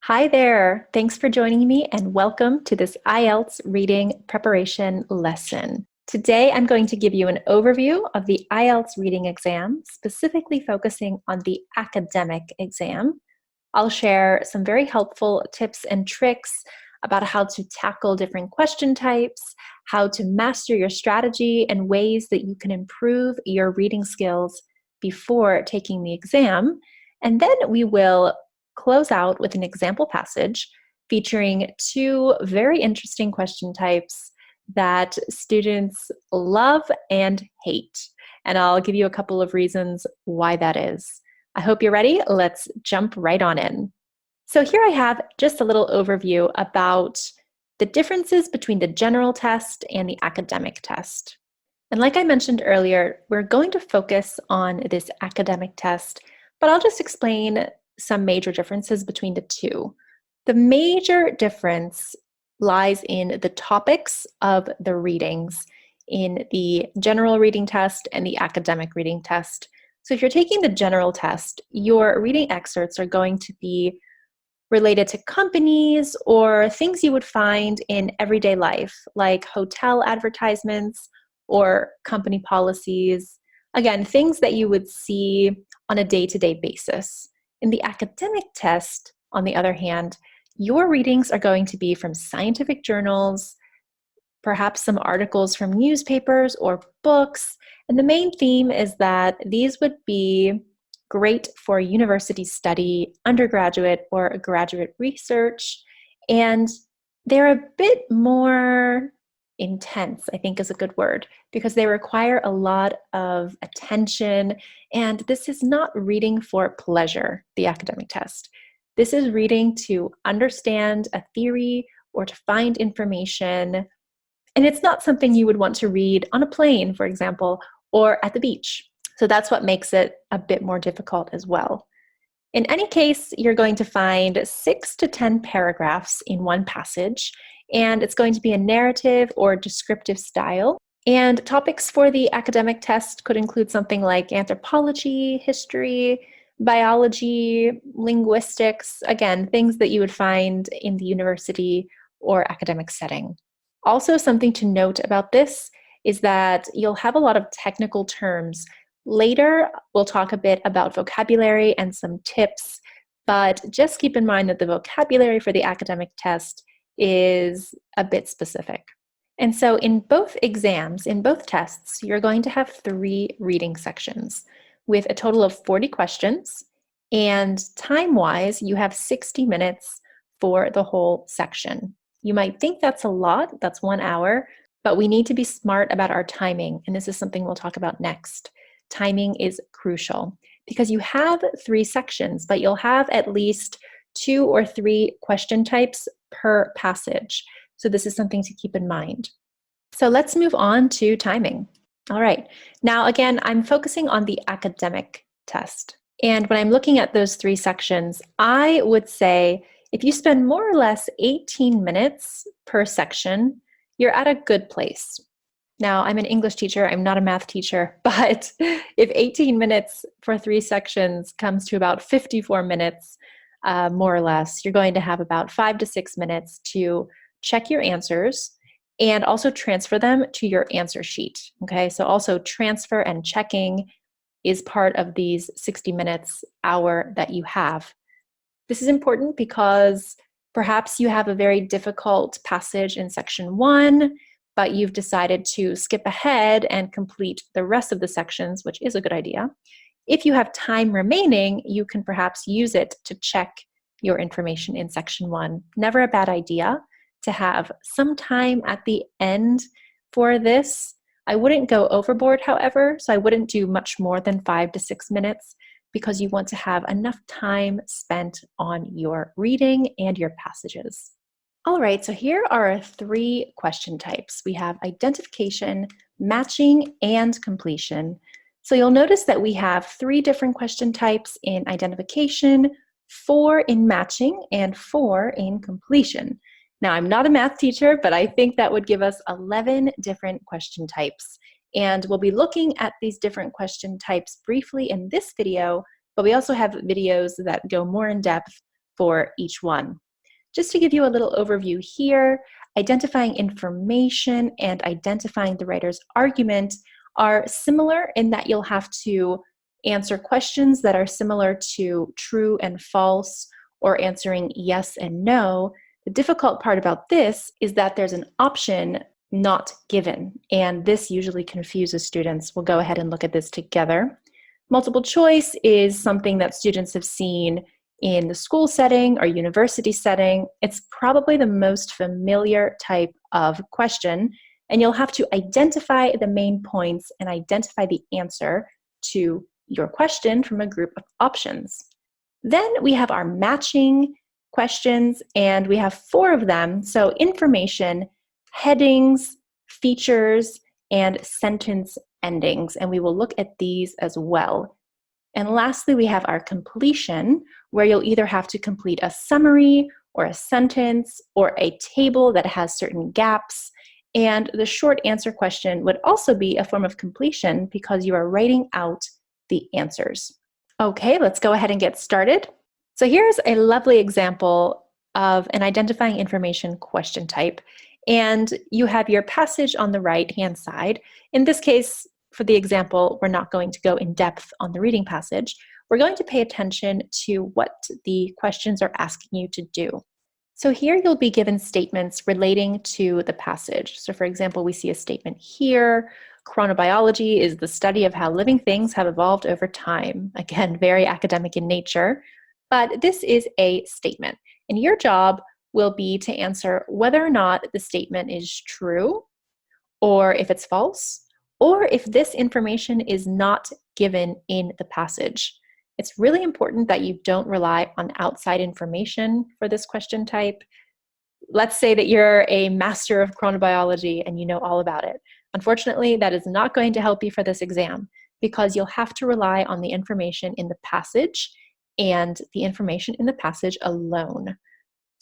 Hi there. Thanks for joining me and welcome to this IELTS reading preparation lesson. Today, I'm going to give you an overview of the IELTS reading exam, specifically focusing on the academic exam. I'll share some very helpful tips and tricks about how to tackle different question types, how to master your strategy, and ways that you can improve your reading skills before taking the exam. And then we will close out with an example passage featuring two very interesting question types that students love and hate. And I'll give you a couple of reasons why that is. I hope you're ready. Let's jump right on in. So here I have just a little overview about the differences between the general test and the academic test. And like I mentioned earlier, we're going to focus on this academic test, but I'll just explain some major differences between the two. The major difference lies in the topics of the readings in the general reading test and the academic reading test. So if you're taking the general test, your reading excerpts are going to be related to companies or things you would find in everyday life, like hotel advertisements or company policies. Again, things that you would see on a day-to-day basis. In the academic test, on the other hand, your readings are going to be from scientific journals, perhaps some articles from newspapers or books. And the main theme is that these would be great for university study, undergraduate or graduate research, and they're a bit more intense, I think is a good word, because they require a lot of attention, and this is not reading for pleasure, the academic test. This is reading to understand a theory or to find information, and it's not something you would want to read on a plane, for example, or at the beach. So that's what makes it a bit more difficult as well. In any case, you're going to find 6 to 10 paragraphs in one passage, and it's going to be a narrative or descriptive style. And topics for the academic test could include something like anthropology, history, biology, linguistics, again, things that you would find in the university or academic setting. Also, something to note about this is that you'll have a lot of technical terms. Later, we'll talk a bit about vocabulary and some tips, but just keep in mind that the vocabulary for the academic test is a bit specific. And so in both exams, in both tests, you're going to have 3 reading sections with a total of 40 questions, and time-wise, you have 60 minutes for the whole section. You might think that's a lot, that's 1 hour, but we need to be smart about our timing, and this is something we'll talk about next. Timing is crucial because you have 3 sections, but you'll have at least 2 or 3 question types per passage. So this is something to keep in mind. So let's move on to timing. All right. Now, again, I'm focusing on the academic test. And when I'm looking at those 3 sections, I would say if you spend more or less 18 minutes per section, you're at a good place. Now, I'm an English teacher, I'm not a math teacher, but if 18 minutes for 3 sections comes to about 54 minutes, more or less, you're going to have about 5 to 6 minutes to check your answers and also transfer them to your answer sheet. Okay, so also transfer and checking is part of these 60 minutes, hour that you have. This is important because perhaps you have a very difficult passage in section 1, but you've decided to skip ahead and complete the rest of the sections, which is a good idea. If you have time remaining, you can perhaps use it to check your information in section 1. Never a bad idea to have some time at the end for this. I wouldn't go overboard, however, so I wouldn't do much more than 5 to 6 minutes because you want to have enough time spent on your reading and your passages. All right, so here are 3 question types. We have identification, matching, and completion. So you'll notice that we have 3 different question types in identification, 4 in matching, and 4 in completion. Now, I'm not a math teacher, but I think that would give us 11 different question types. And we'll be looking at these different question types briefly in this video, but we also have videos that go more in depth for each one. Just to give you a little overview here, identifying information and identifying the writer's argument are similar in that you'll have to answer questions that are similar to true and false or answering yes and no. The difficult part about this is that there's an option not given, and this usually confuses students. We'll go ahead and look at this together. Multiple choice is something that students have seen in the school setting or university setting. It's probably the most familiar type of question, and you'll have to identify the main points and identify the answer to your question from a group of options. Then we have our matching questions, and we have 4 of them. So information, headings, features, and sentence endings, and we will look at these as well. And lastly, we have our completion, where you'll either have to complete a summary or a sentence or a table that has certain gaps. And the short answer question would also be a form of completion because you are writing out the answers. Okay, let's go ahead and get started. So here's a lovely example of an identifying information question type. And you have your passage on the right-hand side. In this case, for the example, we're not going to go in depth on the reading passage. We're going to pay attention to what the questions are asking you to do. So here you'll be given statements relating to the passage. So for example, we see a statement here: chronobiology is the study of how living things have evolved over time. Again, very academic in nature, but this is a statement. And your job will be to answer whether or not the statement is true, or if it's false, or if this information is not given in the passage. It's really important that you don't rely on outside information for this question type. Let's say that you're a master of chronobiology and you know all about it. Unfortunately, that is not going to help you for this exam because you'll have to rely on the information in the passage and the information in the passage alone.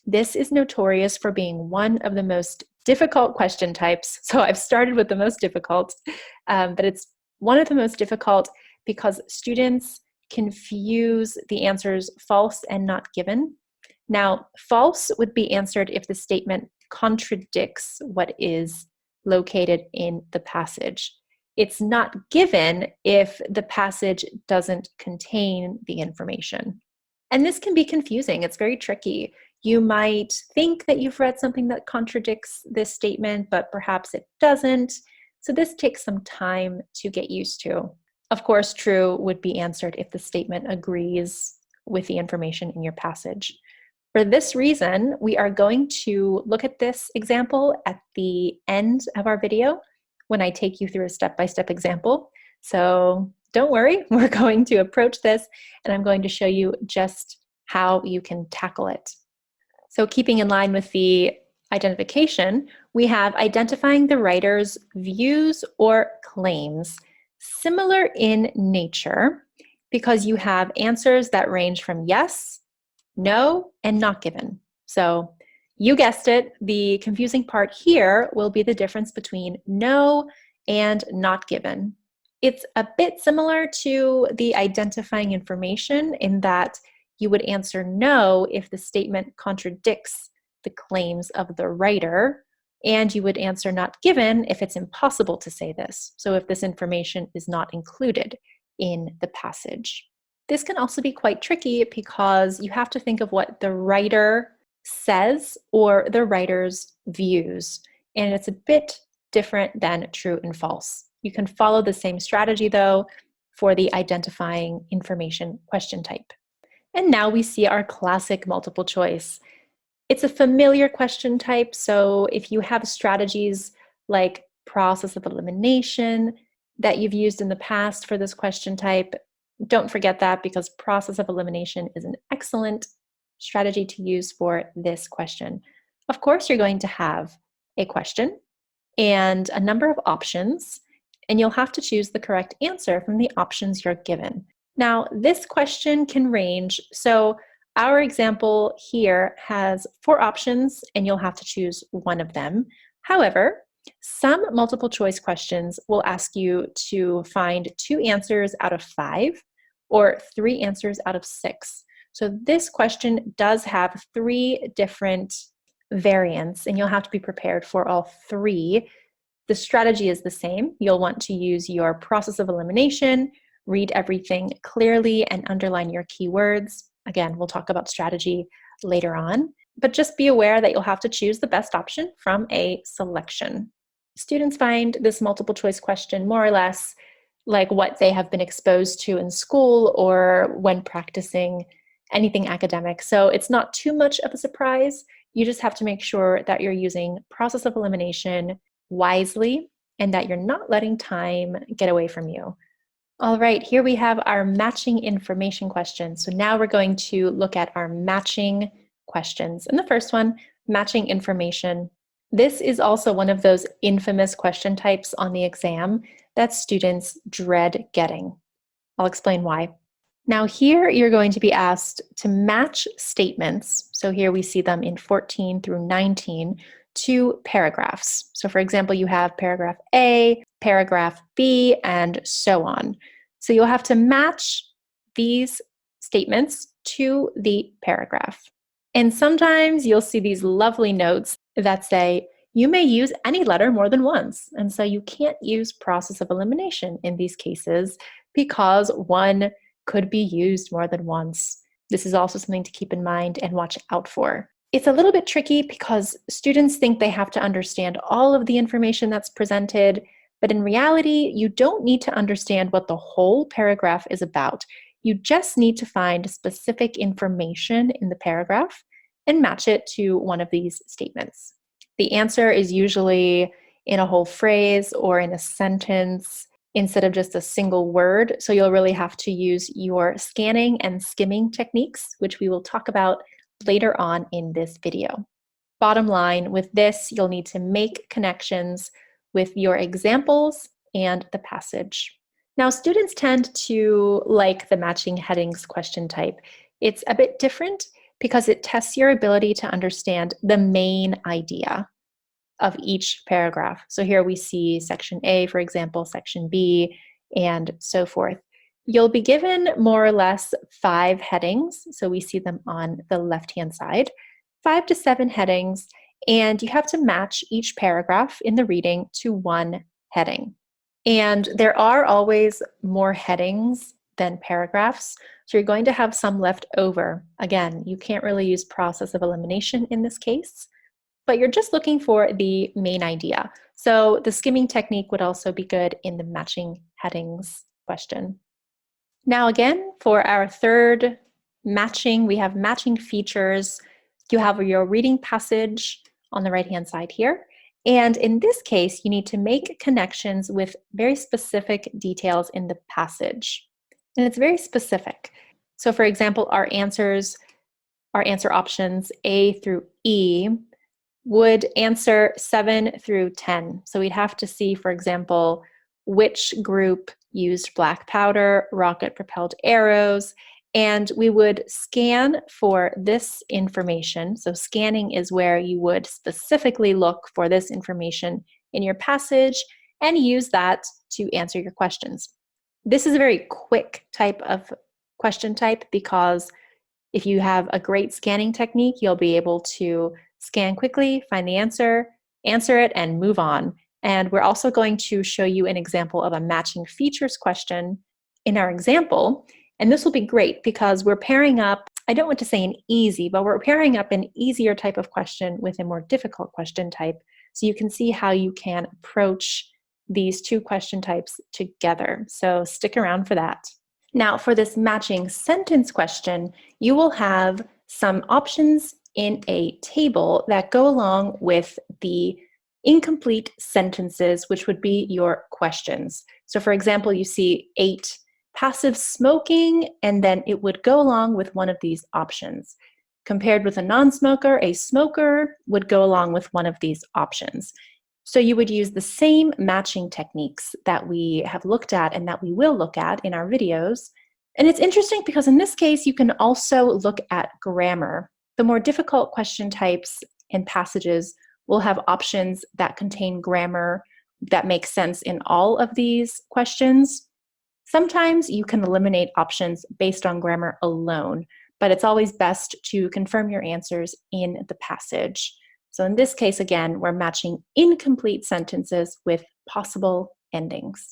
This is notorious for being one of the most difficult question types. So I've started with the most difficult, but it's one of the most difficult because students confuse the answers false and not given. Now, false would be answered if the statement contradicts what is located in the passage. It's not given if the passage doesn't contain the information. And this can be confusing. It's very tricky. You might think that you've read something that contradicts this statement, but perhaps it doesn't. So this takes some time to get used to. Of course, true would be answered if the statement agrees with the information in your passage. For this reason, we are going to look at this example at the end of our video when I take you through a step-by-step example. So don't worry, we're going to approach this and I'm going to show you just how you can tackle it. So keeping in line with the identification, we have identifying the writer's views or claims, similar in nature because you have answers that range from yes, no, and not given. So you guessed it, the confusing part here will be the difference between no and not given. It's a bit similar to the identifying information in that you would answer no if the statement contradicts the claims of the writer, and you would answer not given if it's impossible to say this, so if this information is not included in the passage. This can also be quite tricky because you have to think of what the writer says or the writer's views, and it's a bit different than true and false. You can follow the same strategy though for the identifying information question type. And now we see our classic multiple choice. It's a familiar question type, so if you have strategies like process of elimination that you've used in the past for this question type, don't forget that because process of elimination is an excellent strategy to use for this question. Of course, you're going to have a question and a number of options, and you'll have to choose the correct answer from the options you're given. Now, this question can range. So our example here has 4 options, and you'll have to choose one of them. However, some multiple choice questions will ask you to find 2 answers out of 5 or 3 answers out of 6. So this question does have 3 different variants, and you'll have to be prepared for all 3. The strategy is the same. You'll want to use your process of elimination, read everything clearly, and underline your keywords. Again, we'll talk about strategy later on, but just be aware that you'll have to choose the best option from a selection. Students find this multiple choice question more or less like what they have been exposed to in school or when practicing anything academic. So it's not too much of a surprise. You just have to make sure that you're using process of elimination wisely and that you're not letting time get away from you. All right, here we have our matching information questions. So now we're going to look at our matching questions. And the first one, matching information. This is also one of those infamous question types on the exam that students dread getting. I'll explain why. Now here you're going to be asked to match statements. So here we see them in 14 through 19 to paragraphs. So for example, you have paragraph A, paragraph B, and so on. So you'll have to match these statements to the paragraph. And sometimes you'll see these lovely notes that say, you may use any letter more than once. And so you can't use process of elimination in these cases because one could be used more than once. This is also something to keep in mind and watch out for. It's a little bit tricky because students think they have to understand all of the information that's presented, but in reality, you don't need to understand what the whole paragraph is about. You just need to find specific information in the paragraph and match it to one of these statements. The answer is usually in a whole phrase or in a sentence instead of just a single word. So you'll really have to use your scanning and skimming techniques, which we will talk about later on in this video. Bottom line, with this, you'll need to make connections with your examples and the passage. Now, students tend to like the matching headings question type. It's a bit different because it tests your ability to understand the main idea of each paragraph. So here we see section A, for example, section B, and so forth. You'll be given more or less 5 headings. So we see them on the left-hand side, 5 to 7 headings, and you have to match each paragraph in the reading to one heading. And there are always more headings than paragraphs, so you're going to have some left over. Again, you can't really use process of elimination in this case, but you're just looking for the main idea. So the skimming technique would also be good in the matching headings question. Now again, for our third matching, we have matching features. You have your reading passage on the right-hand side here. And in this case, you need to make connections with very specific details in the passage. And it's very specific. So for example, our answer options A through E would answer 7 through 10. So we'd have to see, for example, which group used black powder, rocket-propelled arrows, and we would scan for this information. So scanning is where you would specifically look for this information in your passage and use that to answer your questions. This is a very quick type of question type because if you have a great scanning technique, you'll be able to scan quickly, find the answer it, and move on. And we're also going to show you an example of a matching features question in our example. And this will be great because we're pairing up, I don't want to say an easy, but we're pairing up an easier type of question with a more difficult question type. So you can see how you can approach these two question types together. So stick around for that. Now, for this matching sentence question, you will have some options in a table that go along with the incomplete sentences, which would be your questions. So for example, you see 8 passive smoking, and then it would go along with one of these options. Compared with a non-smoker, a smoker would go along with one of these options. So you would use the same matching techniques that we have looked at and that we will look at in our videos. And it's interesting because in this case, you can also look at grammar. The more difficult question types and passages will have options that contain grammar that makes sense in all of these questions. Sometimes you can eliminate options based on grammar alone, but it's always best to confirm your answers in the passage. So in this case, again, we're matching incomplete sentences with possible endings.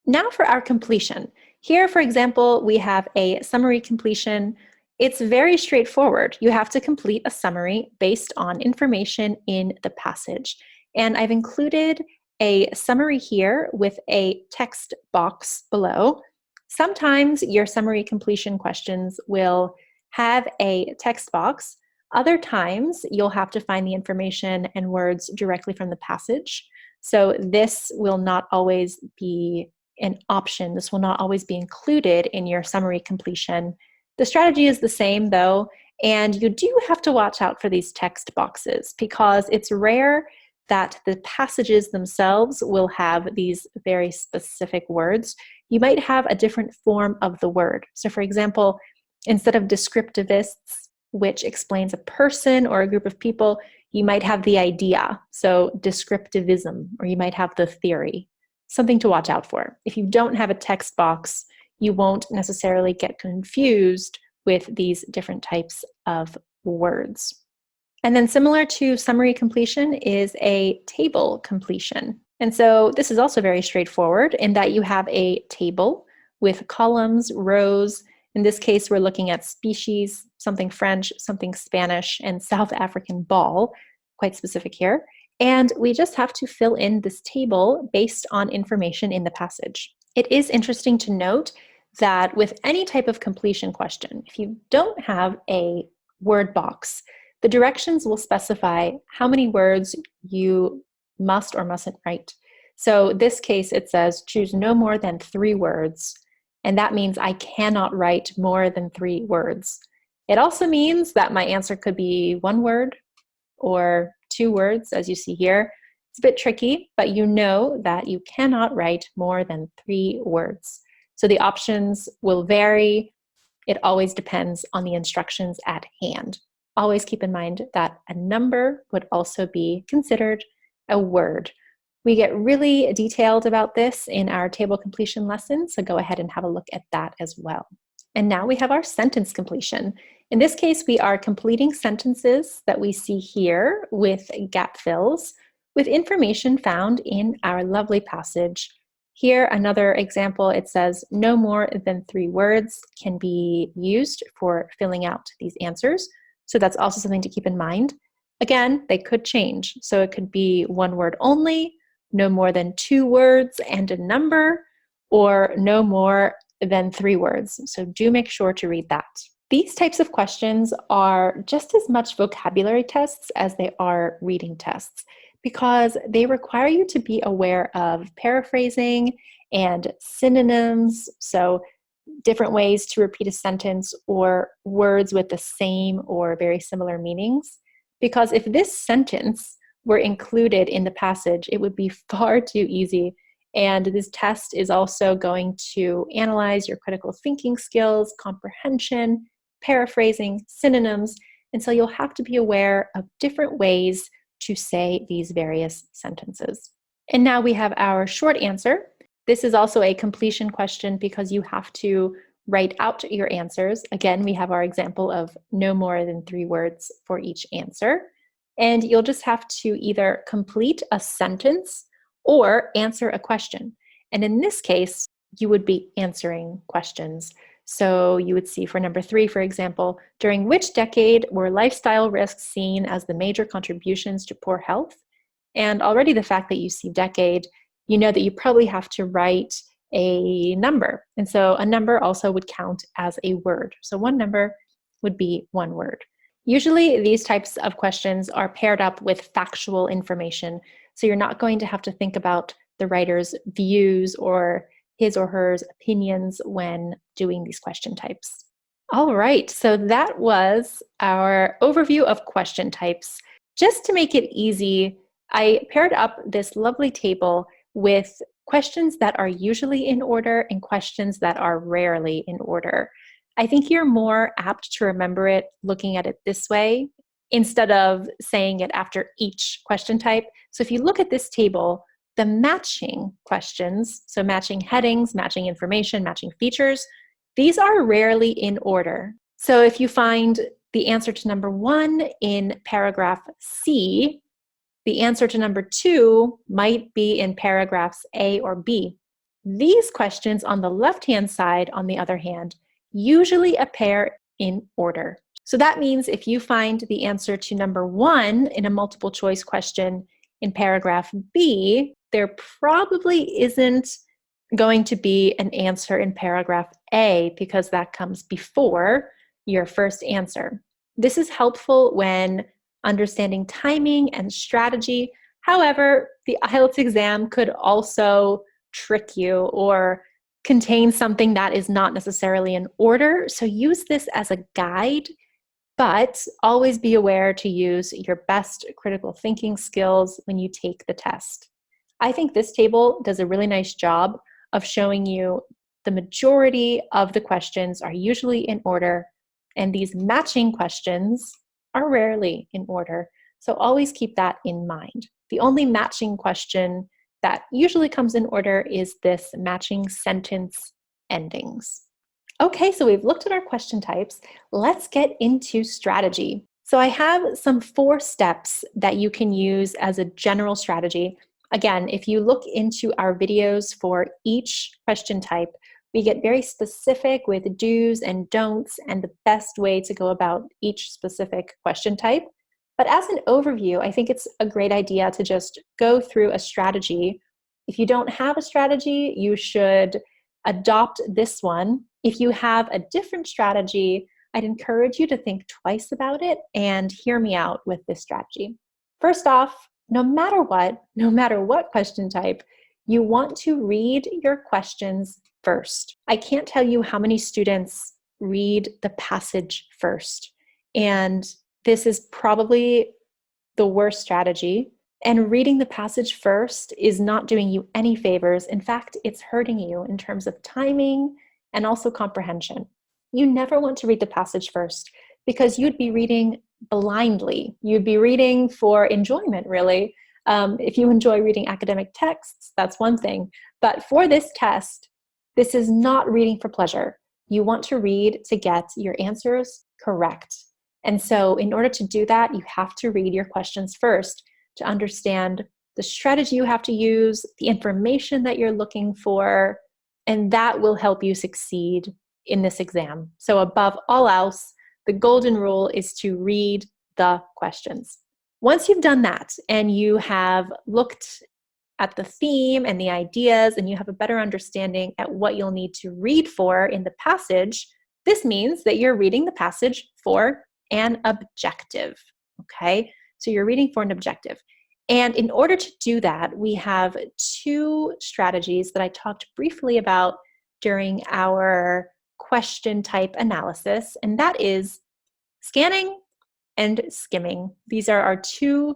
Now for our completion. Here, for example, we have a summary completion. It's very straightforward. You have to complete a summary based on information in the passage. And I've included a summary here with a text box below. Sometimes your summary completion questions will have a text box. Other times, you'll have to find the information and words directly from the passage. So this will not always be an option. This will not always be included in your summary completion. The strategy is the same though, and you do have to watch out for these text boxes because it's rare that the passages themselves will have these very specific words. You might have a different form of the word. So for example, instead of descriptivists, which explains a person or a group of people, you might have the idea, so descriptivism, or you might have the theory. Something to watch out for. If you don't have a text box, you won't necessarily get confused with these different types of words. And then similar to summary completion is a table completion. And so this is also very straightforward in that you have a table with columns, rows. In this case, we're looking at species, something French, something Spanish, and South African ball, quite specific here. And we just have to fill in this table based on information in the passage. It is interesting to note that with any type of completion question, if you don't have a word box, the directions will specify how many words you must or mustn't write. So this case, it says choose no more than 3 words. And that means I cannot write more than 3 words. It also means that my answer could be 1 word or 2 words, as you see here. It's a bit tricky, but you know that you cannot write more than 3 words. So the options will vary. It always depends on the instructions at hand. Always keep in mind that a number would also be considered a word. We get really detailed about this in our table completion lesson, so go ahead and have a look at that as well. And now we have our sentence completion. In this case, we are completing sentences that we see here with gap fills with information found in our lovely passage. Here, another example, it says no more than 3 words can be used for filling out these answers. So that's also something to keep in mind. Again, they could change. So it could be 1 word only, no more than 2 words and a number, or no more than 3 words. So do make sure to read that. These types of questions are just as much vocabulary tests as they are reading tests because they require you to be aware of paraphrasing and synonyms, so different ways to repeat a sentence or words with the same or very similar meanings. Because if this sentence were included in the passage, it would be far too easy. And this test is also going to analyze your critical thinking skills, comprehension, paraphrasing, synonyms, and so you'll have to be aware of different ways to say these various sentences. And now we have our short answer. This is also a completion question because you have to write out your answers. Again, we have our example of no more than 3 words for each answer. And you'll just have to either complete a sentence or answer a question. And in this case, you would be answering questions. So you would see for number 3, for example, during which decade were lifestyle risks seen as the major contributions to poor health? And already the fact that you see decade, you know that you probably have to write a number. And so a number also would count as a word. So 1 number would be 1 word. Usually these types of questions are paired up with factual information. So you're not going to have to think about the writer's views or his or her opinions when doing these question types. All right, so that was our overview of question types. Just to make it easy, I paired up this lovely table with questions that are usually in order and questions that are rarely in order. I think you're more apt to remember it looking at it this way instead of saying it after each question type. So if you look at this table, the matching questions, so matching headings, matching information, matching features, these are rarely in order. So if you find the answer to number 1 in paragraph C, the answer to number 2 might be in paragraphs A or B. These questions on the left-hand side, on the other hand, usually appear in order. So that means if you find the answer to number 1 in a multiple choice question in paragraph B, there probably isn't going to be an answer in paragraph A because that comes before your first answer. This is helpful when understanding timing and strategy. However, the IELTS exam could also trick you or contain something that is not necessarily in order. So use this as a guide, but always be aware to use your best critical thinking skills when you take the test. I think this table does a really nice job of showing you the majority of the questions are usually in order, and these matching questions are rarely in order. So always keep that in mind. The only matching question that usually comes in order is this matching sentence endings. Okay, so we've looked at our question types. Let's get into strategy. So I have some 4 steps that you can use as a general strategy. Again, if you look into our videos for each question type, we get very specific with do's and don'ts and the best way to go about each specific question type. But as an overview, I think it's a great idea to just go through a strategy. If you don't have a strategy, you should adopt this one. If you have a different strategy, I'd encourage you to think twice about it and hear me out with this strategy. First off, no matter what question type, you want to read your questions first. I can't tell you how many students read the passage first, and this is probably the worst strategy. And reading the passage first is not doing you any favors. In fact, it's hurting you in terms of timing and also comprehension. You never want to read the passage first because you'd be reading blindly. You'd be reading for enjoyment, really. If you enjoy reading academic texts, that's one thing. But for this test, this is not reading for pleasure. You want to read to get your answers correct. And so in order to do that, you have to read your questions first to understand the strategy you have to use, the information that you're looking for, and that will help you succeed in this exam. So above all else, the golden rule is to read the questions. Once you've done that and you have looked at the theme and the ideas and you have a better understanding at what you'll need to read for in the passage, this means that you're reading the passage for an objective, okay? So you're reading for an objective. And in order to do that, we have 2 strategies that I talked briefly about during our question type analysis, and that is scanning and skimming. These are our 2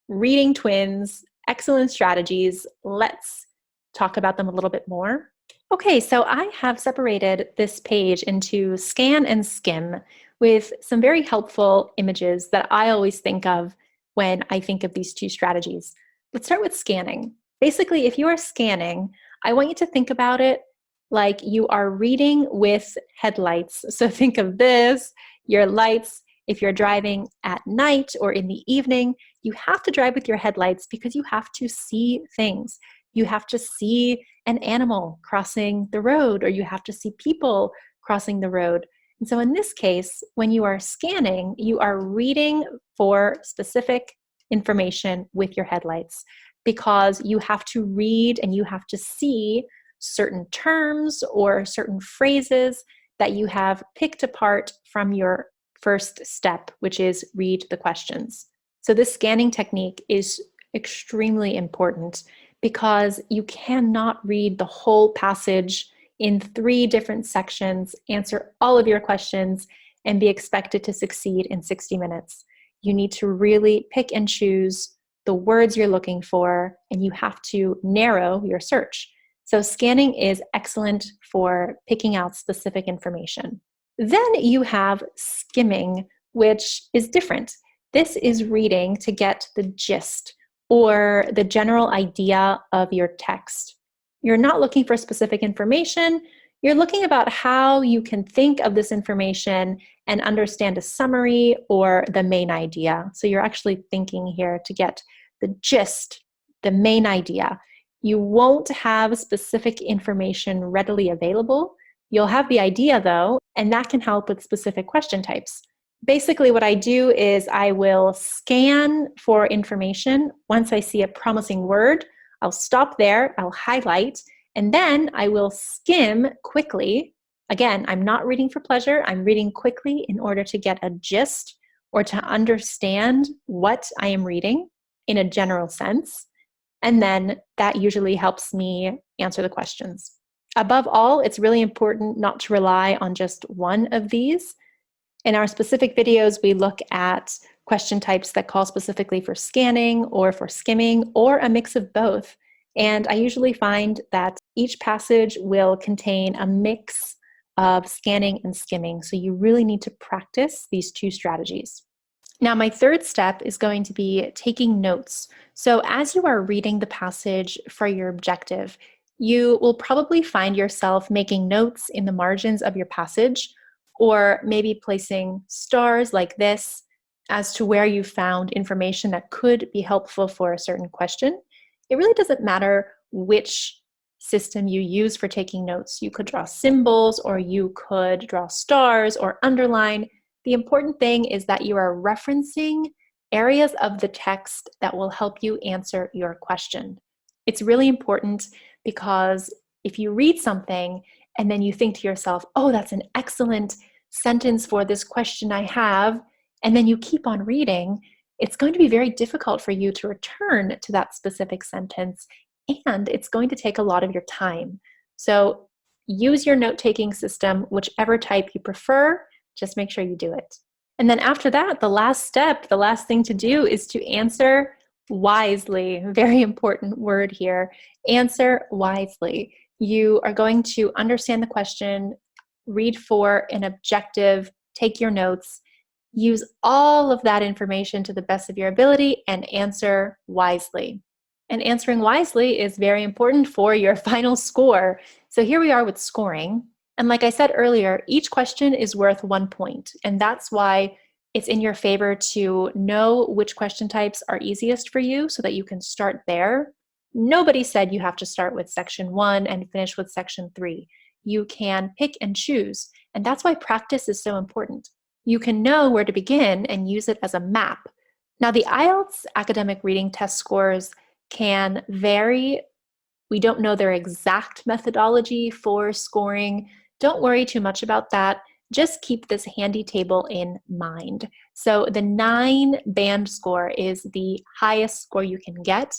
reading twins, excellent strategies. Let's talk about them a little bit more. Okay, so I have separated this page into scan and skim with some very helpful images that I always think of when I think of these 2 strategies. Let's start with scanning. Basically, if you are scanning, I want you to think about it like you are reading with headlights. So think of this, your lights. If you're driving at night or in the evening, you have to drive with your headlights because you have to see things. You have to see an animal crossing the road, or you have to see people crossing the road. And so in this case, when you are scanning, you are reading for specific information with your headlights because you have to read and you have to see certain terms or certain phrases that you have picked apart from your first step, which is read the questions. So this scanning technique is extremely important because you cannot read the whole passage in 3 different sections, answer all of your questions, and be expected to succeed in 60 minutes. You need to really pick and choose the words you're looking for, and you have to narrow your search. So scanning is excellent for picking out specific information. Then you have skimming, which is different. This is reading to get the gist or the general idea of your text. You're not looking for specific information. You're looking about how you can think of this information and understand a summary or the main idea. So you're actually thinking here to get the gist, the main idea. You won't have specific information readily available. You'll have the idea though, and that can help with specific question types. Basically, what I do is I will scan for information. Once I see a promising word, I'll stop there, I'll highlight, and then I will skim quickly. Again, I'm not reading for pleasure. I'm reading quickly in order to get a gist or to understand what I am reading in a general sense. And then that usually helps me answer the questions. Above all, it's really important not to rely on just one of these. In our specific videos, we look at question types that call specifically for scanning or for skimming or a mix of both. And I usually find that each passage will contain a mix of scanning and skimming. So you really need to practice these two strategies. Now, my third step is going to be taking notes. So as you are reading the passage for your objective, you will probably find yourself making notes in the margins of your passage, or maybe placing stars like this as to where you found information that could be helpful for a certain question. It really doesn't matter which system you use for taking notes. You could draw symbols, or you could draw stars or underline. The important thing is that you are referencing areas of the text that will help you answer your question. It's really important because if you read something and then you think to yourself, oh, that's an excellent sentence for this question I have, and then you keep on reading, it's going to be very difficult for you to return to that specific sentence, and it's going to take a lot of your time. So use your note-taking system, whichever type you prefer. Just make sure you do it. And then after that, the last step, the last thing to do is to answer wisely. Very important word here. Answer wisely. You are going to understand the question, read for an objective, take your notes, use all of that information to the best of your ability, and answer wisely. And answering wisely is very important for your final score. So here we are with scoring. And like I said earlier, each question is worth 1 point. And that's why it's in your favor to know which question types are easiest for you so that you can start there. Nobody said you have to start with section 1 and finish with section 3. You can pick and choose. And that's why practice is so important. You can know where to begin and use it as a map. Now, the IELTS academic reading test scores can vary. We don't know their exact methodology for scoring. Don't worry too much about that. Just keep this handy table in mind. So the 9 band score is the highest score you can get.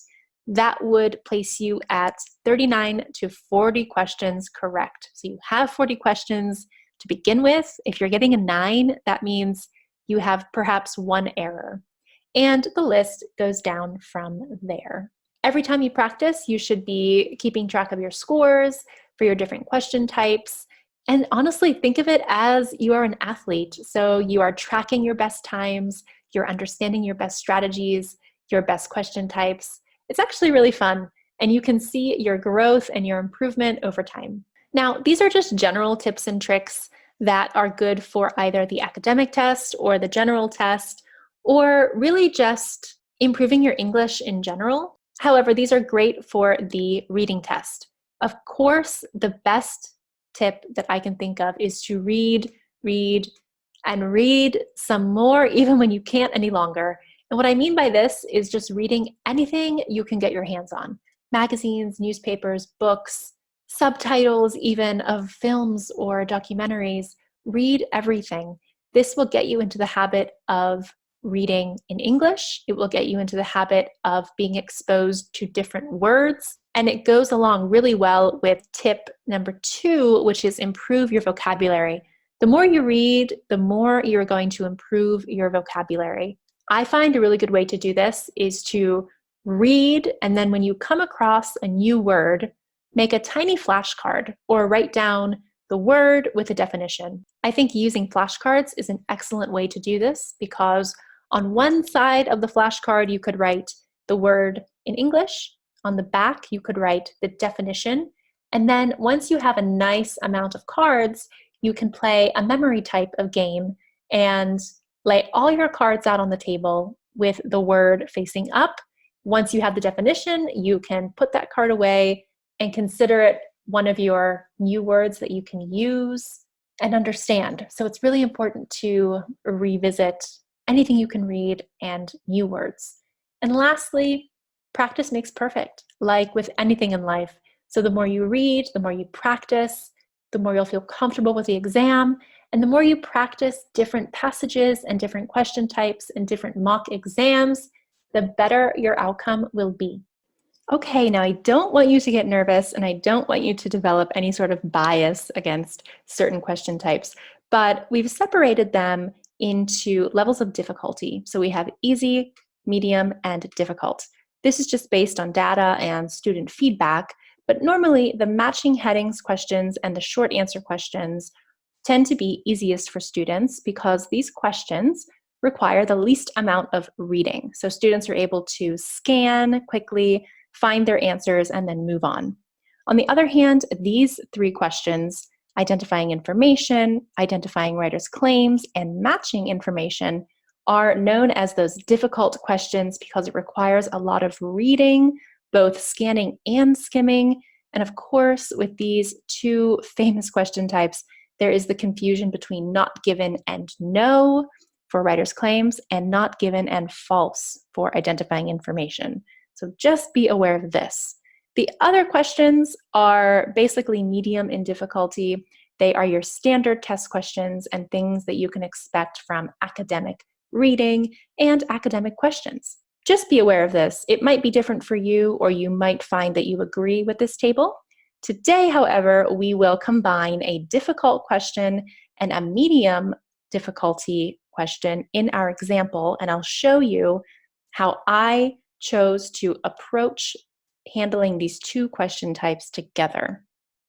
That would place you at 39 to 40 questions correct. So you have 40 questions to begin with. If you're getting a 9, that means you have perhaps 1 error. And the list goes down from there. Every time you practice, you should be keeping track of your scores for your different question types. And honestly, think of it as you are an athlete. So you are tracking your best times, you're understanding your best strategies, your best question types. It's actually really fun, and you can see your growth and your improvement over time. Now, these are just general tips and tricks that are good for either the academic test or the general test, or really just improving your English in general. However, these are great for the reading test. Of course, the best tip that I can think of is to read, and read some more, even when you can't any longer. And what I mean by this is just reading anything you can get your hands on. Magazines, newspapers, books, subtitles even of films or documentaries. Read everything. This will get you into the habit of reading in English. It will get you into the habit of being exposed to different words. And it goes along really well with tip number 2, which is improve your vocabulary. The more you read, the more you're going to improve your vocabulary. I find a really good way to do this is to read, and then when you come across a new word, make a tiny flashcard or write down the word with a definition. I think using flashcards is an excellent way to do this because on one side of the flashcard, you could write the word in English. On the back, you could write the definition. And then once you have a nice amount of cards, you can play a memory type of game and lay all your cards out on the table with the word facing up. Once you have the definition, you can put that card away and consider it one of your new words that you can use and understand. So it's really important to revisit anything you can read and new words. And lastly, practice makes perfect, like with anything in life. So the more you read, the more you practice, the more you'll feel comfortable with the exam, and the more you practice different passages and different question types and different mock exams, the better your outcome will be. Okay, now I don't want you to get nervous and I don't want you to develop any sort of bias against certain question types, but we've separated them into levels of difficulty. So we have easy, medium, and difficult. This is just based on data and student feedback, but normally the matching headings questions and the short answer questions tend to be easiest for students because these questions require the least amount of reading. So students are able to scan quickly, find their answers, and then move on. On the other hand, these three questions, identifying information, identifying writer's claims, and matching information, are known as those difficult questions because it requires a lot of reading, both scanning and skimming. And of course, with these two famous question types, there is the confusion between not given and no for writer's claims and not given and false for identifying information. So just be aware of this. The other questions are basically medium in difficulty. They are your standard test questions and things that you can expect from academic reading and academic questions. Just be aware of this. It might be different for you, or you might find that you agree with this table. Today, however, we will combine a difficult question and a medium difficulty question in our example, and I'll show you how I chose to approach handling these two question types together.